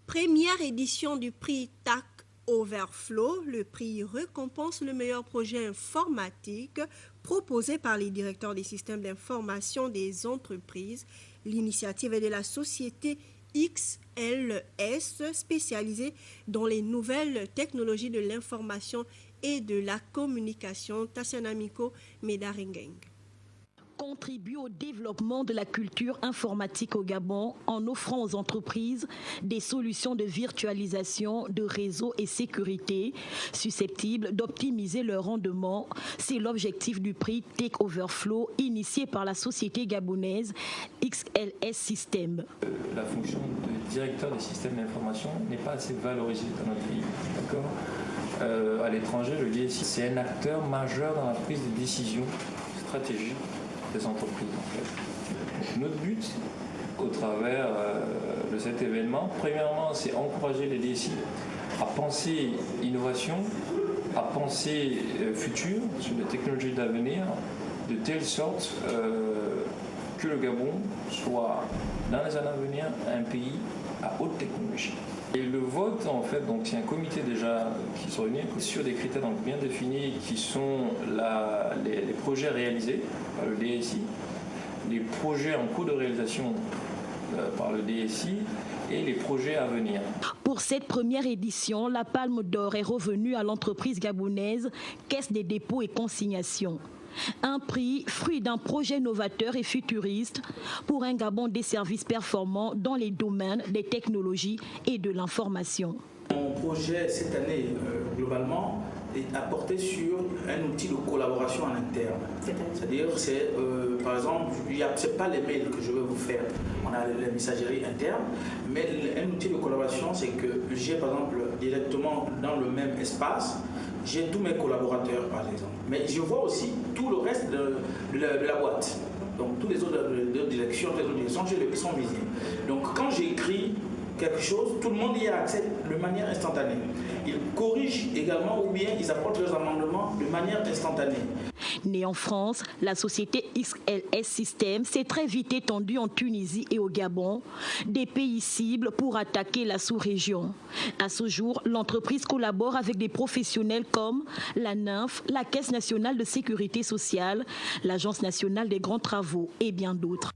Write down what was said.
Première édition du prix TAC Overflow. Le prix récompense le meilleur projet informatique proposé par les directeurs des systèmes d'information des entreprises. L'initiative est de la société XLS spécialisée dans les nouvelles technologies de l'information et de la communication. Tassanamiko Medarengeng contribue au développement de la culture informatique au Gabon en offrant aux entreprises des solutions de virtualisation, de réseau et sécurité susceptibles d'optimiser leur rendement. C'est l'objectif du prix Take Overflow initié par la société gabonaise XLS System. La fonction de directeur des systèmes d'information n'est pas assez valorisée dans notre pays. D'accord ? À l'étranger, le DSI, c'est un acteur majeur dans la prise de décision stratégique des entreprises. En fait. Notre but, au travers de cet événement, premièrement, c'est encourager les DSI à penser innovation, à penser futur sur les technologies d'avenir, de telle sorte que le Gabon soit, dans les années à venir, un pays à haute technologie. Et le vote, en fait, donc c'est un comité déjà qui se réunit sur des critères donc bien définis qui sont les projets réalisés par le DSI, les projets en cours de réalisation par le DSI et les projets à venir. Pour cette première édition, la Palme d'Or est revenue à l'entreprise gabonaise Caisse des dépôts et consignations. Un prix fruit d'un projet novateur et futuriste pour un Gabon des services performants dans les domaines des technologies et de l'information. Mon projet cette année, globalement, est apporté sur un outil de collaboration en interne. C'est-à-dire, par exemple, ce n'est pas les mails que je vais vous faire. On a la messagerie interne, mais un outil de collaboration, c'est que j'ai, par exemple, directement dans le même espace, j'ai tous mes collaborateurs, par exemple. Mais je vois aussi tout le reste de la boîte. Donc, tous les autres directions, ils sont visibles. Donc, quand j'écris quelque chose, tout le monde y a accès de manière instantanée. Ils corrigent également ou bien ils apportent leurs amendements de manière instantanée. Née en France, la société XLS System s'est très vite étendue en Tunisie et au Gabon, des pays cibles pour attaquer la sous-région. À ce jour, l'entreprise collabore avec des professionnels comme la NINF, la Caisse nationale de sécurité sociale, l'Agence nationale des grands travaux et bien d'autres.